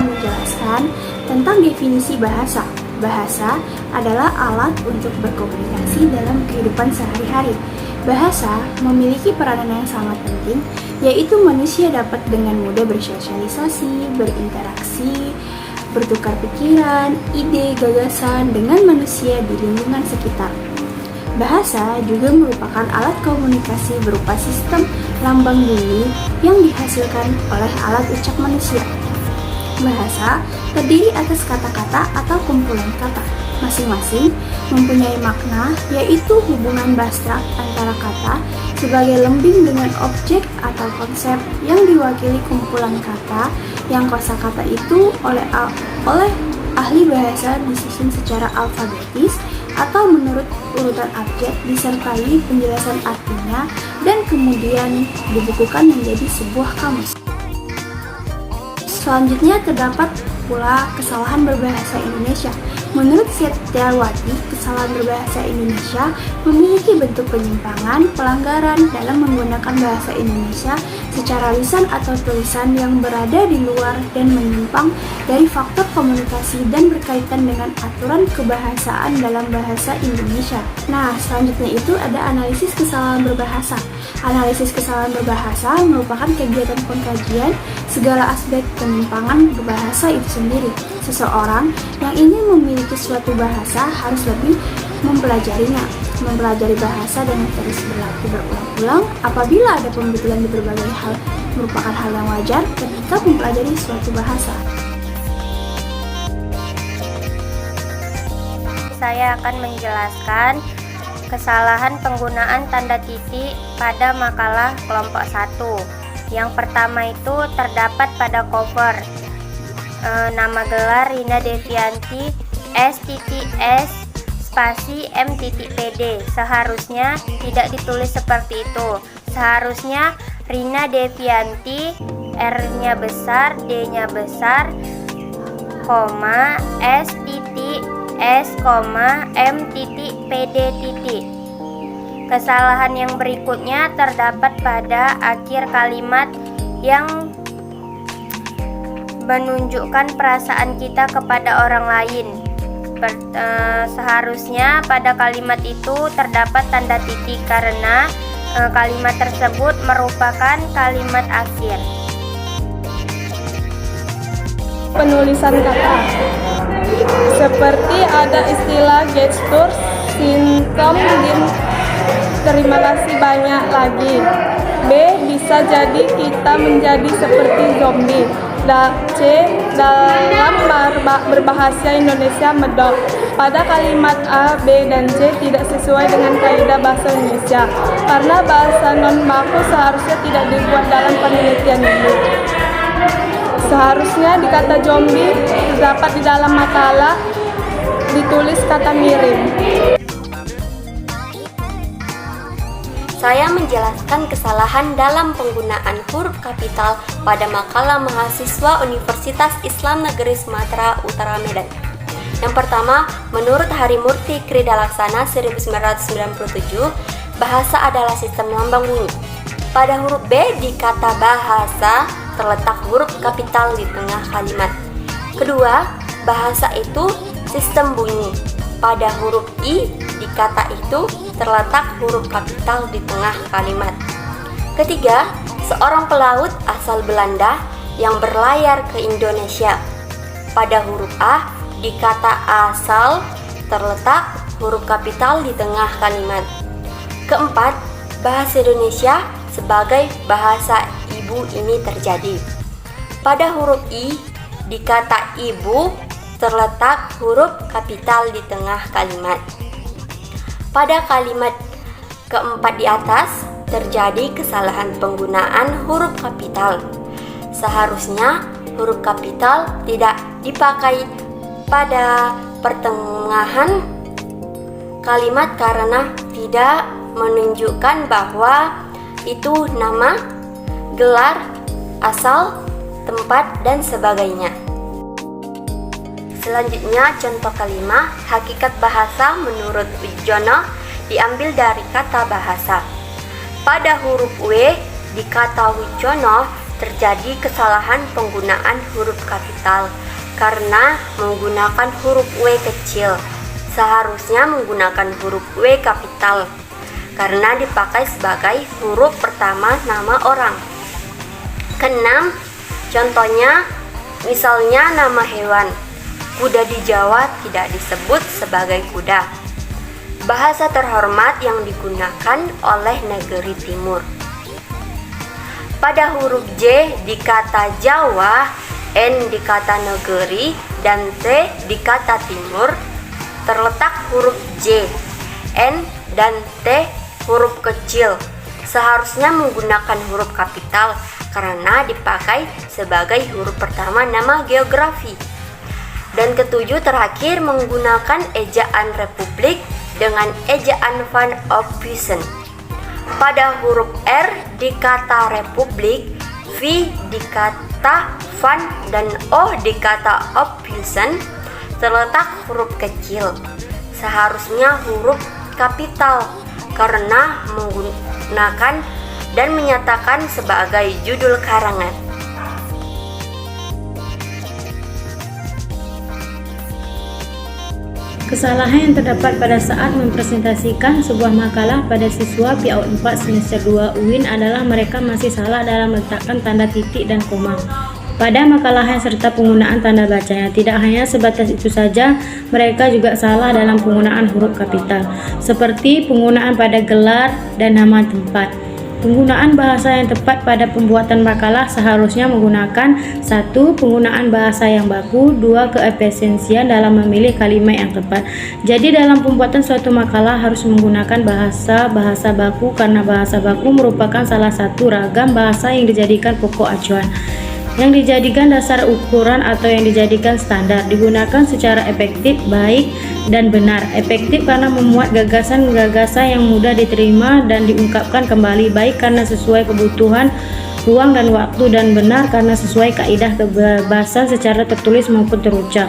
menjelaskan tentang definisi bahasa. Bahasa adalah alat untuk berkomunikasi dalam kehidupan sehari-hari. Bahasa memiliki peranan yang sangat penting, yaitu manusia dapat dengan mudah bersosialisasi, berinteraksi, bertukar pikiran, ide, gagasan dengan manusia di lingkungan sekitar. Bahasa juga merupakan alat komunikasi berupa sistem lambang bunyi yang dihasilkan oleh alat ucap manusia. Bahasa terdiri atas kata-kata atau kumpulan kata. Masing-masing mempunyai makna, yaitu hubungan abstrak antara kata sebagai lembing dengan objek atau konsep yang diwakili kumpulan kata yang kosakata itu oleh ahli bahasa disusun secara alfabetis atau menurut urutan abjad disertai penjelasan artinya dan kemudian dibukukan menjadi sebuah kamus. Selanjutnya terdapat pula kesalahan berbahasa Indonesia. Menurut Setiawati, kesalahan berbahasa Indonesia memiliki bentuk penyimpangan, pelanggaran dalam menggunakan bahasa Indonesia secara lisan atau tulisan yang berada di luar dan menyimpang dari faktor komunikasi dan berkaitan dengan aturan kebahasaan dalam bahasa Indonesia. Nah, selanjutnya itu ada analisis kesalahan berbahasa. Analisis kesalahan berbahasa merupakan kegiatan pengkajian segala aspek penyimpangan berbahasa itu sendiri. Seseorang yang ingin memiliki suatu bahasa harus lebih mempelajarinya. Mempelajari bahasa dengan terus berlatih berulang-ulang apabila ada pembetulan di berbagai hal merupakan hal yang wajar ketika mempelajari suatu bahasa. Saya akan menjelaskan kesalahan penggunaan tanda titik pada makalah kelompok 1. Yang pertama itu terdapat pada cover. Nama gelar Rina Devianti S.S spasi M.PD. Seharusnya tidak ditulis seperti itu. Seharusnya Rina Devianti, R-nya besar, D-nya besar, koma, S.S, M.PD. Kesalahan yang berikutnya terdapat pada akhir kalimat yang menunjukkan perasaan kita kepada orang lain. Seharusnya pada kalimat itu terdapat tanda titik karena kalimat tersebut merupakan kalimat akhir. Penulisan kata seperti ada istilah gestur, simptom, terima kasih banyak lagi. B. Bisa jadi kita menjadi seperti zombie. C. Dalam berbahasa Indonesia medok. Pada kalimat A, B, dan C tidak sesuai dengan kaidah bahasa Indonesia karena bahasa non-baku seharusnya tidak dibuat dalam penelitian ini. Seharusnya di kata zombie terdapat di dalam makalah ditulis kata miring. Saya menjelaskan kesalahan dalam penggunaan huruf kapital pada makalah mahasiswa Universitas Islam Negeri Sumatera Utara Medan. Yang pertama, menurut Harimurti Kridalaksana 1997, bahasa adalah sistem lambang bunyi. Pada huruf B di kata bahasa terletak huruf kapital di tengah kalimat. Kedua, bahasa itu sistem bunyi. Pada huruf I di kata itu terletak huruf kapital di tengah kalimat. Ketiga, seorang pelaut asal Belanda yang berlayar ke Indonesia. Pada huruf A di kata asal terletak huruf kapital di tengah kalimat. Keempat, bahasa Indonesia sebagai bahasa ibu ini terjadi. Pada huruf I di kata ibu terletak huruf kapital di tengah kalimat. Pada kalimat keempat di atas terjadi kesalahan penggunaan huruf kapital. Seharusnya huruf kapital tidak dipakai pada pertengahan kalimat karena tidak menunjukkan bahwa itu nama, gelar, asal, tempat, dan sebagainya. Selanjutnya contoh kelima, hakikat bahasa menurut Wijono diambil dari kata bahasa. Pada huruf W di kata Wijono terjadi kesalahan penggunaan huruf kapital karena menggunakan huruf W kecil. Seharusnya menggunakan huruf W kapital karena dipakai sebagai huruf pertama nama orang. Keenam, contohnya misalnya nama hewan. Kuda di Jawa tidak disebut sebagai kuda. Bahasa terhormat yang digunakan oleh negeri timur. Pada huruf J di kata Jawa, N di kata negeri, dan T di kata timur, terletak huruf J, N, dan T huruf kecil. Seharusnya menggunakan huruf kapital karena dipakai sebagai huruf pertama nama geografi. Dan ketujuh terakhir, menggunakan ejaan Republik dengan ejaan Van Ophuisen. Pada huruf R di kata Republik, V di kata Van, dan O di kata Ophuisen terletak huruf kecil. Seharusnya huruf kapital karena menggunakan dan menyatakan sebagai judul karangan. Kesalahan yang terdapat pada saat mempresentasikan sebuah makalah pada siswa PAUD 4 semester 2 UIN adalah mereka masih salah dalam meletakkan tanda titik dan koma pada makalahnya serta penggunaan tanda bacanya. Tidak hanya sebatas itu saja, mereka juga salah dalam penggunaan huruf kapital, seperti penggunaan pada gelar dan nama tempat. Penggunaan bahasa yang tepat pada pembuatan makalah seharusnya menggunakan 1. Penggunaan bahasa yang baku, 2. Keefisiensian dalam memilih kalimat yang tepat. Jadi dalam pembuatan suatu makalah harus menggunakan bahasa baku karena bahasa baku merupakan salah satu ragam bahasa yang dijadikan pokok acuan, yang dijadikan dasar ukuran atau yang dijadikan standar, digunakan secara efektif, baik, dan benar. Efektif karena memuat gagasan-gagasan yang mudah diterima dan diungkapkan kembali, baik karena sesuai kebutuhan ruang dan waktu, dan benar karena sesuai kaidah kebebasan secara tertulis maupun terucap.